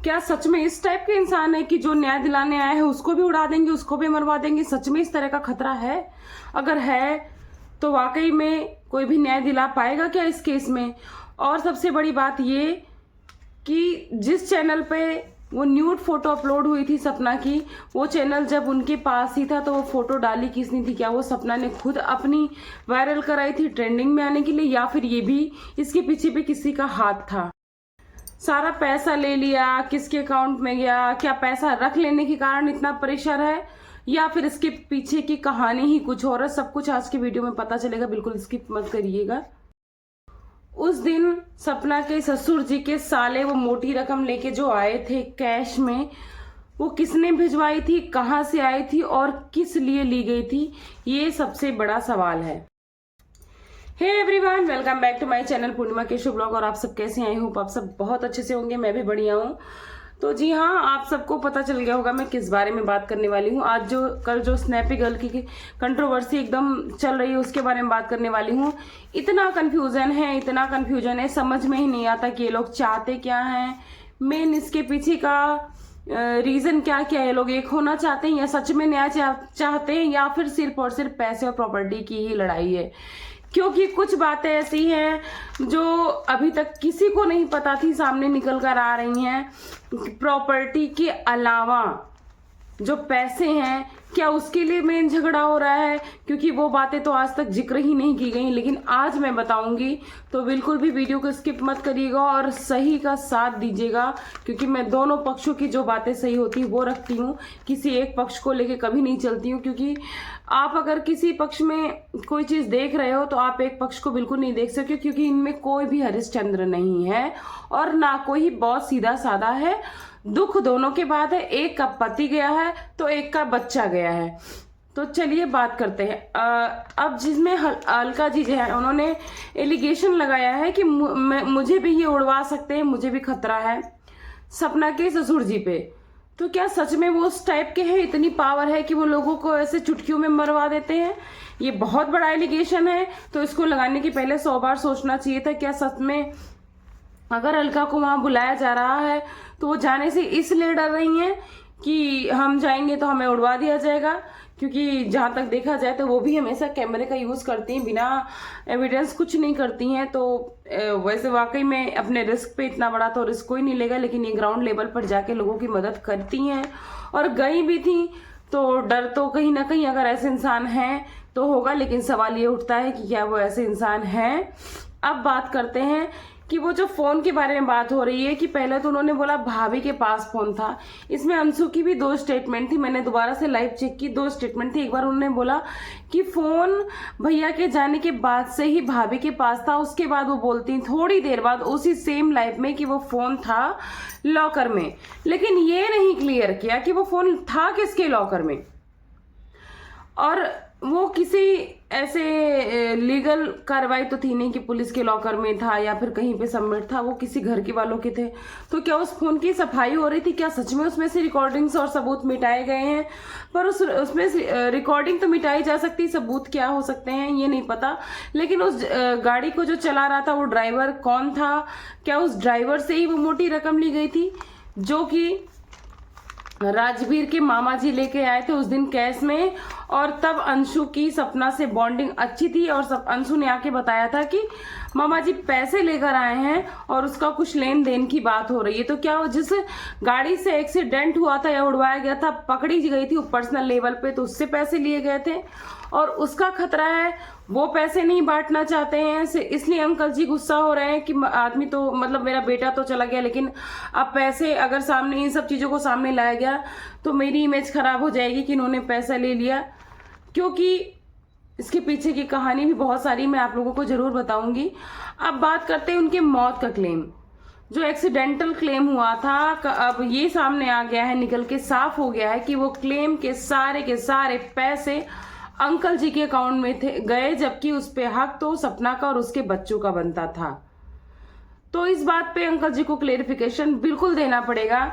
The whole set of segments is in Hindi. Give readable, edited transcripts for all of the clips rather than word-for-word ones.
क्या सच में इस टाइप के इंसान है कि जो न्याय दिलाने आए हैं उसको भी उड़ा देंगे, उसको भी मरवा देंगे? सच में इस तरह का खतरा है? अगर है तो वाकई में कोई भी न्याय दिला पाएगा क्या इस केस में? और सबसे बड़ी बात ये कि जिस चैनल पे वो न्यूड फोटो अपलोड हुई थी सपना की, वो चैनल जब उनके पास ही था तो वो फोटो डाली किसने थी? क्या वो सपना ने खुद अपनी वायरल कराई थी ट्रेंडिंग में आने के लिए, या फिर ये भी इसके पीछे पे किसी का हाथ था? सारा पैसा ले लिया, किसके अकाउंट में गया? क्या पैसा रख लेने के कारण इतना प्रेशर है, या फिर इसके पीछे की कहानी ही कुछ और है? सब कुछ आज की वीडियो में पता चलेगा, बिल्कुल स्किप मत करिएगा। उस दिन सपना के ससुर जी के साले वो मोटी रकम लेके जो आए थे कैश में, वो किसने भिजवाई थी, कहां से आई थी और किस लिए ली गई थी? ये सबसे बड़ा सवाल है। Hey everyone, welcome back to my channel Purnima Keshav blog. और आप सब कैसे हैं? आई होप आप सब बहुत अच्छे से होंगे, मैं भी बढ़िया हूँ। तो जी हाँ, आप सबको पता चल गया होगा मैं किस बारे में बात करने वाली हूँ। आज कल जो स्नैपी गर्ल की कंट्रोवर्सी एकदम चल रही है उसके बारे में बात करने वाली हूँ। इतना कन्फ्यूजन है, समझ में ही नहीं आता कि ये लोग चाहते क्या हैं, मेन इसके पीछे का रीजन क्या क्या है। ये लोग एक होना चाहते हैं या सच में न्याय चाहते हैं, या फिर सिर्फ और सिर्फ पैसे और प्रॉपर्टी की ही लड़ाई है? क्योंकि कुछ बातें ऐसी हैं जो अभी तक किसी को नहीं पता थी, सामने निकल कर आ रही हैं। प्रॉपर्टी के अलावा जो पैसे हैं, क्या उसके लिए मेन झगड़ा हो रहा है? क्योंकि वो बातें तो आज तक जिक्र ही नहीं की गई, लेकिन आज मैं बताऊंगी, तो बिल्कुल भी वीडियो को स्किप मत करिएगा और सही का साथ दीजिएगा। क्योंकि मैं दोनों पक्षों की जो बातें सही होती है वो रखती हूँ, किसी एक पक्ष को लेके कभी नहीं चलती हूँ। क्योंकि आप अगर किसी पक्ष में कोई चीज देख रहे हो तो आप एक पक्ष को बिल्कुल नहीं देख सकते, क्योंकि इनमें कोई भी हरिश्चंद्र नहीं है और ना कोई बहुत सीधा साधा है। दुख दोनों के बाद है, एक का पति गया है तो एक का बच्चा गया है। तो चलिए बात करते हैं। अब जिसमें अलका जी जो है उन्होंने एलिगेशन लगाया है कि मुझे भी ये उड़वा सकते हैं, मुझे भी खतरा है सपना के ससुर जी पे। तो क्या सच में वो उस टाइप के हैं, इतनी पावर है कि वो लोगों को ऐसे चुटकियों में मरवा देते हैं? ये बहुत बड़ा एलिगेशन है, तो इसको लगाने के पहले 100 बार सोचना चाहिए था। क्या सच में अगर अलका को वहां बुलाया जा रहा है तो वो जाने से इसलिए डर रही हैं कि हम जाएंगे तो हमें उड़वा दिया जाएगा? क्योंकि जहां तक देखा जाए तो वो भी हमेशा कैमरे का यूज करती हैं, बिना एविडेंस कुछ नहीं करती हैं। तो वैसे वाकई में अपने रिस्क पे इतना बड़ा तो रिस्क कोई नहीं लेगा, लेकिन ये ग्राउंड लेवल पर जाके लोगों की मदद करती हैं और गई भी थी। तो डर तो कहीं ना कहीं अगर ऐसे इंसान हैं तो होगा, लेकिन सवाल ये उठता है कि क्या वो ऐसे इंसान हैं? अब बात करते हैं कि वो जो फोन के बारे में बात हो रही है, कि पहले तो उन्होंने बोला भाभी के पास फोन था। इसमें अंशु की भी 2 स्टेटमेंट थी, मैंने दोबारा से लाइव चेक की, 2 स्टेटमेंट थी। एक बार उन्होंने बोला कि फोन भैया के जाने के बाद से ही भाभी के पास था, उसके बाद वो बोलती थोड़ी देर बाद उसी सेम लाइव में कि वो फोन था लॉकर में। लेकिन ये नहीं क्लियर किया कि वो फोन था किसके लॉकर में, और वो किसी ऐसे लीगल कार्रवाई तो थी नहीं कि पुलिस के लॉकर में था या फिर कहीं पे सबमिट था, वो किसी घर के वालों के थे। तो क्या उस फोन की सफाई हो रही थी? क्या सच में उसमें से रिकॉर्डिंग्स और सबूत मिटाए गए हैं? पर उसमें रिकॉर्डिंग तो मिटाई जा सकती, सबूत क्या हो सकते हैं ये नहीं पता। लेकिन उस गाड़ी को जो चला रहा था वो ड्राइवर कौन था? क्या उस ड्राइवर से ही वो मोटी रकम ली गई थी जो कि राजवीर के मामा जी लेके आए थे उस दिन कैश में? और तब अंशु की सपना से बॉन्डिंग अच्छी थी और सब अंशु ने आके बताया था कि मामा जी पैसे लेकर आए हैं और उसका कुछ लेन देन की बात हो रही है। तो क्या वो जिस गाड़ी से एक्सीडेंट हुआ था या उड़वाया गया था, पकड़ी गई थी वो पर्सनल लेवल पे, तो उससे पैसे लिए गए थे और उसका खतरा है, वो पैसे नहीं बांटना चाहते हैं, इसलिए अंकल जी गुस्सा हो रहे हैं कि आदमी तो मतलब मेरा बेटा तो चला गया, लेकिन अब पैसे अगर सामने इन सब चीजों को सामने लाया गया तो मेरी इमेज खराब हो जाएगी कि इन्होंने पैसा ले लिया। क्योंकि इसके पीछे की कहानी भी बहुत सारी मैं आप लोगों को जरूर बताऊंगी। अब बात करते हैं उनके मौत का क्लेम, जो एक्सीडेंटल क्लेम हुआ था। अब ये सामने आ गया है, निकल के साफ हो गया है कि वो क्लेम के सारे पैसे अंकल जी के अकाउंट में गए, जबकि उस पे हक तो सपना का और उसके बच्चों का बनता था। तो इस बात पे अंकल जी को क्लेरिफिकेशन बिल्कुल देना पड़ेगा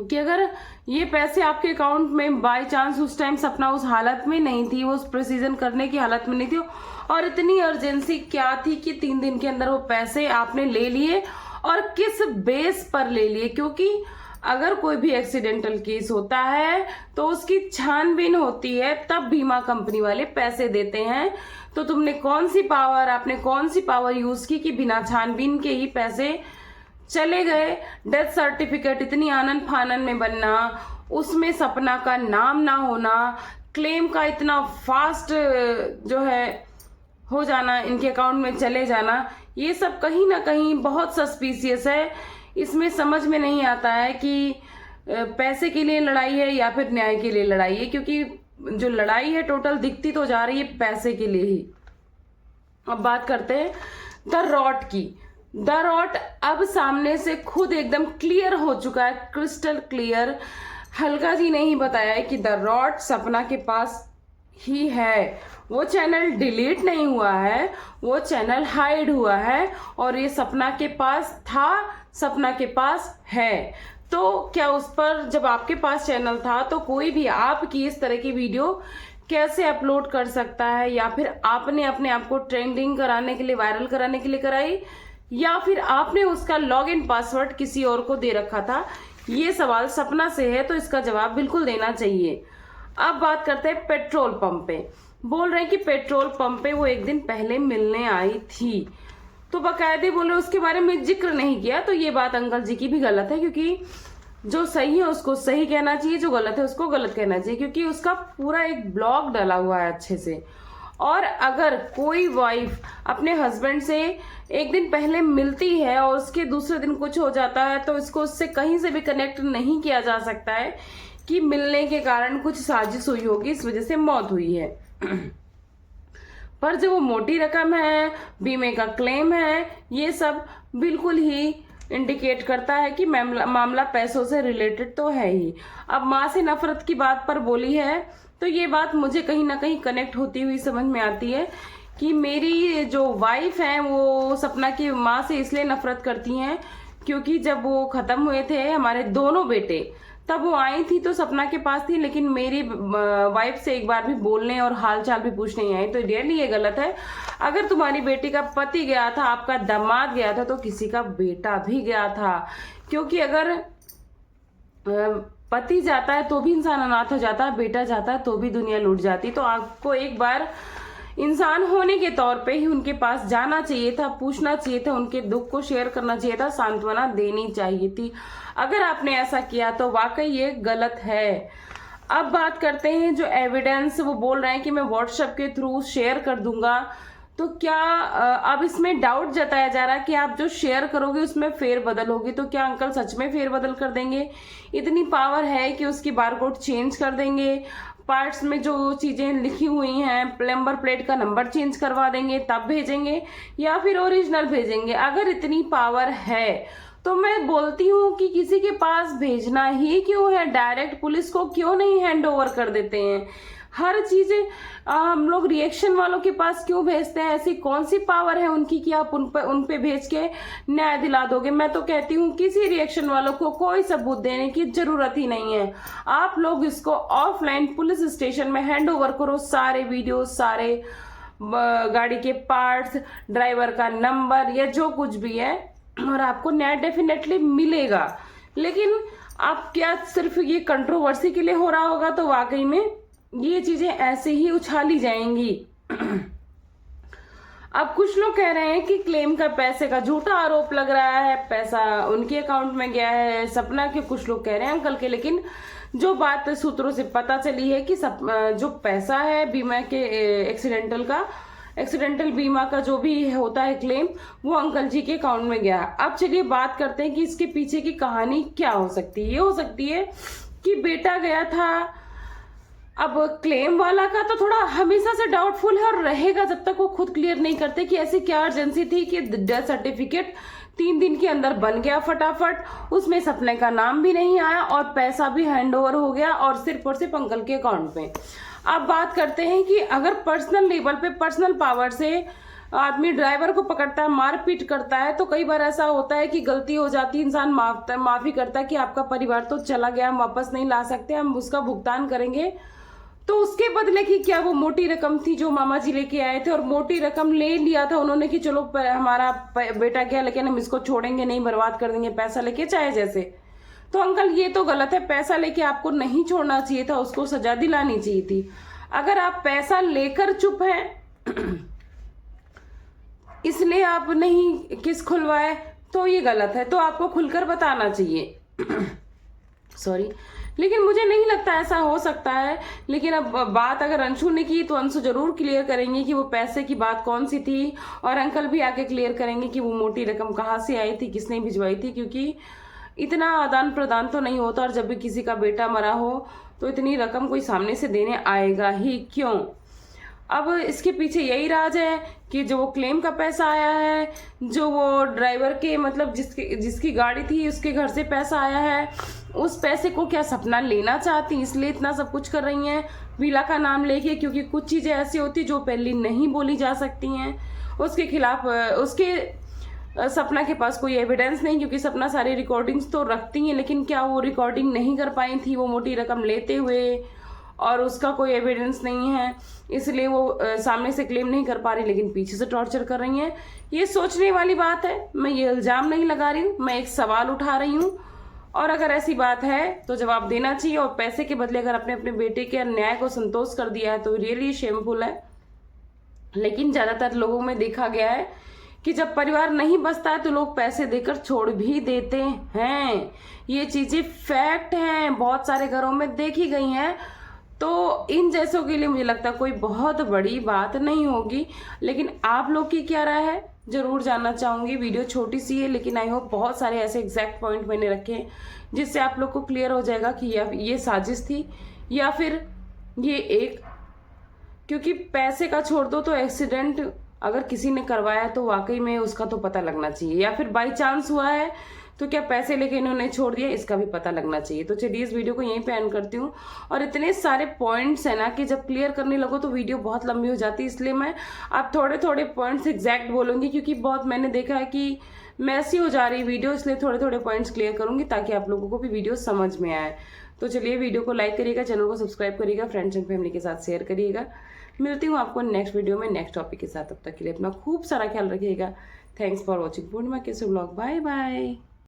कि अगर ये पैसे आपके अकाउंट में बाय चांस उस टाइम सपना उस हालत में नहीं थी, वो उस प्रोसीजन करने की हालत में नहीं थी, और इतनी अर्जेंसी क्या थी कि 3 दिन के अंदर वो पैसे आपने ले लिए और किस बेस पर ले लिए, क्योंकि अगर कोई भी एक्सीडेंटल केस होता है तो उसकी छानबीन होती है, तब बीमा कंपनी वाले पैसे देते हैं। तो तुमने आपने कौन सी पावर यूज की कि बिना छानबीन के ही पैसे चले गए। डेथ सर्टिफिकेट इतनी आनन फानन में बनना, उसमें सपना का नाम ना होना, क्लेम का इतना फास्ट जो है हो जाना, इनके अकाउंट में चले जाना, ये सब कहीं ना कहीं बहुत सस्पिशियस है। इसमें समझ में नहीं आता है कि पैसे के लिए लड़ाई है या फिर न्याय के लिए लड़ाई है, क्योंकि जो लड़ाई है टोटल दिखती तो जा रही है पैसे के लिए ही। अब बात करते हैं द रॉट की। द रॉट अब सामने से खुद एकदम क्लियर हो चुका है, क्रिस्टल क्लियर। हल्का जी नहीं बताया है कि द रॉट सपना के पास ही है। वो चैनल डिलीट नहीं हुआ है, वो चैनल हाइड हुआ है और ये सपना के पास था, सपना के पास है। तो क्या उस पर जब आपके पास चैनल था तो कोई भी आपकी इस तरह की वीडियो कैसे अपलोड कर सकता है, या फिर आपने अपने आप को ट्रेंडिंग कराने के लिए, वायरल कराने के लिए कराई, या फिर आपने उसका लॉगिन पासवर्ड किसी और को दे रखा था। ये सवाल सपना से है तो इसका जवाब बिल्कुल देना चाहिए। अब बात करते हैं पेट्रोल पंप पे। बोल रहे हैं कि पेट्रोल पंप पे वो एक दिन पहले मिलने आई थी, तो बकायदे बोले उसके बारे में जिक्र नहीं किया। तो ये बात अंकल जी की भी गलत है, क्योंकि जो सही है उसको सही कहना चाहिए, जो गलत है उसको गलत कहना चाहिए, क्योंकि उसका पूरा एक ब्लॉग डाला हुआ है अच्छे से। और अगर कोई वाइफ अपने हस्बैंड से एक दिन पहले मिलती है और उसके दूसरे दिन कुछ हो जाता है, तो इसको उससे कहीं से भी कनेक्ट नहीं किया जा सकता है कि मिलने के कारण कुछ साजिश हुई होगी, इस वजह से मौत हुई है। पर जो वो मोटी रकम है, बीमे का क्लेम है, ये सब बिल्कुल ही इंडिकेट करता है कि मामला पैसों से रिलेटेड तो है ही। अब माँ से नफरत की बात पर बोली है, तो ये बात मुझे कहीं ना कहीं कनेक्ट होती हुई समझ में आती है कि मेरी जो वाइफ है वो सपना की माँ से इसलिए नफरत करती हैं क्योंकि जब वो खत्म हुए थे हमारे दोनों बेटे, तब वो आई थी तो सपना के पास थी, लेकिन मेरी वाइफ से एक बार भी बोलने और हालचाल भी पूछने नहीं आई। तो डियरली ये गलत है। अगर तुम्हारी बेटी का पति गया था, आपका दामाद गया था, तो किसी का बेटा भी गया था, क्योंकि अगर पति जाता है तो भी इंसान अनाथ हो जाता है, बेटा जाता है तो भी दुनिया लूट जाती। तो आपको एक बार इंसान होने के तौर पे ही उनके पास जाना चाहिए था, पूछना चाहिए था, उनके दुख को शेयर करना चाहिए था, सांत्वना देनी चाहिए थी। अगर आपने ऐसा किया तो वाकई ये गलत है। अब बात करते हैं जो एविडेंस, वो बोल रहे हैं कि मैं व्हाट्सएप के थ्रू शेयर कर दूंगा। तो क्या अब इसमें डाउट जताया जा रहा है कि आप जो शेयर करोगे उसमें फेरबदल होगी, तो क्या अंकल सच में फेरबदल कर देंगे? इतनी पावर है कि उसकी बारकोड चेंज कर देंगे, पार्ट्स में जो चीजें लिखी हुई हैं, नंबर प्लेट का नंबर चेंज करवा देंगे तब भेजेंगे, या फिर ओरिजिनल भेजेंगे? अगर इतनी पावर है तो मैं बोलती हूँ कि किसी के पास भेजना ही क्यों है, डायरेक्ट पुलिस को क्यों नहीं हैंड ओवर कर देते हैं? हर चीज हम लोग रिएक्शन वालों के पास क्यों भेजते हैं? ऐसी कौन सी पावर है उनकी कि आप उन पे भेज के न्याय दिला दोगे? मैं तो कहती हूँ किसी रिएक्शन वालों को कोई सबूत देने की जरूरत ही नहीं है। आप लोग इसको ऑफलाइन पुलिस स्टेशन में हैंड ओवर करो, सारे वीडियो, सारे गाड़ी के पार्ट्स, ड्राइवर का नंबर या जो कुछ भी है, और आपको न्याय डेफिनेटली मिलेगा। लेकिन आप क्या सिर्फ ये कंट्रोवर्सी के लिए हो रहा होगा? तो वाकई में ये चीजें ऐसे ही उछाली जाएंगी। अब कुछ लोग कह रहे हैं कि क्लेम का पैसे का झूठा आरोप लग रहा है, पैसा उनके अकाउंट में गया है सपना के, कुछ लोग कह रहे हैं अंकल के। लेकिन जो बात सूत्रों से पता चली है कि जो पैसा है बीमा के एक्सीडेंटल बीमा का जो भी होता है क्लेम, वो अंकल जी के अकाउंट में गया। अब चलिए बात करते हैं कि इसके पीछे की कहानी क्या हो सकती है। ये हो सकती है कि बेटा गया था। अब क्लेम वाला का तो थोड़ा हमेशा से डाउटफुल है और रहेगा जब तक वो खुद क्लियर नहीं करते कि ऐसी क्या अर्जेंसी थी कि डेथ सर्टिफिकेट 3 दिन के अंदर बन गया फटाफट, उसमें सपने का नाम भी नहीं आया और पैसा भी हैंडओवर हो गया और सिर्फ अंकल के अकाउंट में। अब बात करते हैं कि अगर पर्सनल लेवल पे, पर्सनल पावर से आदमी ड्राइवर को पकड़ता है, मारपीट करता है, तो कई बार ऐसा होता है कि गलती हो जाती है, इंसान माफी करता है कि आपका परिवार तो चला गया, हम वापस नहीं ला सकते, हम उसका भुगतान करेंगे। तो उसके बदले की क्या वो मोटी रकम थी जो मामा जी लेके आए थे, और मोटी रकम ले लिया था उन्होंने कि चलो हमारा बेटा गया लेकिन हम इसको छोड़ेंगे नहीं, बर्बाद कर देंगे पैसा लेके चाहे जैसे। तो अंकल ये तो गलत है, पैसा लेके आपको नहीं छोड़ना चाहिए था, उसको सजा दिलानी चाहिए थी। अगर आप पैसा लेकर चुप हैं इसलिए आप नहीं किस खुलवाए तो ये गलत है, तो आपको खुलकर बताना चाहिए। सॉरी, लेकिन मुझे नहीं लगता ऐसा हो सकता है। लेकिन अब बात अगर अंशु ने की तो अंशु जरूर क्लियर करेंगे कि वो पैसे की बात कौन सी थी, और अंकल भी आके क्लियर करेंगे कि वो मोटी रकम कहाँ से आई थी, किसने भिजवाई थी, क्योंकि इतना आदान प्रदान तो नहीं होता, और जब भी किसी का बेटा मरा हो तो इतनी रकम कोई सामने से देने आएगा ही क्यों। अब इसके पीछे यही राज है कि जो वो क्लेम का पैसा आया है, जो वो ड्राइवर के मतलब जिसकी गाड़ी थी उसके घर से पैसा आया है, उस पैसे को क्या सपना लेना चाहती इसलिए इतना सब कुछ कर रही हैं विला का नाम लेके, क्योंकि कुछ चीजें ऐसी होती जो पहले नहीं बोली जा सकती हैं। उसके खिलाफ उसके सपना के पास कोई एविडेंस नहीं, क्योंकि सपना सारी रिकॉर्डिंग्स तो रखती हैं, लेकिन क्या वो रिकॉर्डिंग नहीं कर पाई थी वो मोटी रकम लेते हुए, और उसका कोई एविडेंस नहीं है इसलिए वो सामने से क्लेम नहीं कर पा रही, लेकिन पीछे से टॉर्चर कर रही हैं। ये सोचने वाली बात है, मैं ये इल्जाम नहीं लगा रही हूँ, मैं एक सवाल उठा रही हूँ, और अगर ऐसी बात है तो जवाब देना चाहिए। और पैसे के बदले अगर अपने बेटे के अन्याय को संतोष कर दिया है तो रियली शेमफुल है। लेकिन ज्यादातर लोगों में देखा गया है कि जब परिवार नहीं बचता है तो लोग पैसे देकर छोड़ भी देते हैं। ये चीजें फैक्ट हैं, बहुत सारे घरों में देखी गई हैं। तो इन जैसों के लिए मुझे लगता है कोई बहुत बड़ी बात नहीं होगी। लेकिन आप लोग की क्या राय है जरूर जानना चाहूंगी। वीडियो छोटी सी है लेकिन आई होप बहुत सारे ऐसे एग्जैक्ट पॉइंट मैंने रखे हैं जिससे आप लोग को क्लियर हो जाएगा कि ये साजिश थी या फिर ये एक, क्योंकि पैसे का छोड़ दो तो एक्सीडेंट अगर किसी ने करवाया तो वाकई में उसका तो पता लगना चाहिए, या फिर बाई चांस हुआ है तो क्या पैसे लेके इन्होंने छोड़ दिया इसका भी पता लगना चाहिए। तो चलिए इस वीडियो को यहीं पे एंड करती हूँ। और इतने सारे पॉइंट्स है ना कि जब क्लियर करने लगो तो वीडियो बहुत लंबी हो जाती है, इसलिए मैं अब थोड़े थोड़े पॉइंट्स एग्जैक्ट बोलूंगी, क्योंकि बहुत मैंने देखा है कि मैसी हो जा रही वीडियो, इसलिए थोड़े थोड़े पॉइंट्स क्लियर करूंगी ताकि आप लोगों को भी वीडियो समझ में आए। तो चलिए वीडियो को लाइक करिएगा, चैनल को सब्सक्राइब करिएगा, फ्रेंड्स एंड फैमिली के साथ शेयर करिएगा। मिलती हूँ आपको नेक्स्ट वीडियो में नेक्स्ट टॉपिक के साथ। तब तक के लिए अपना खूब सारा ख्याल रखिएगा। Thanks for watching Purnima Keshav blog. Bye bye.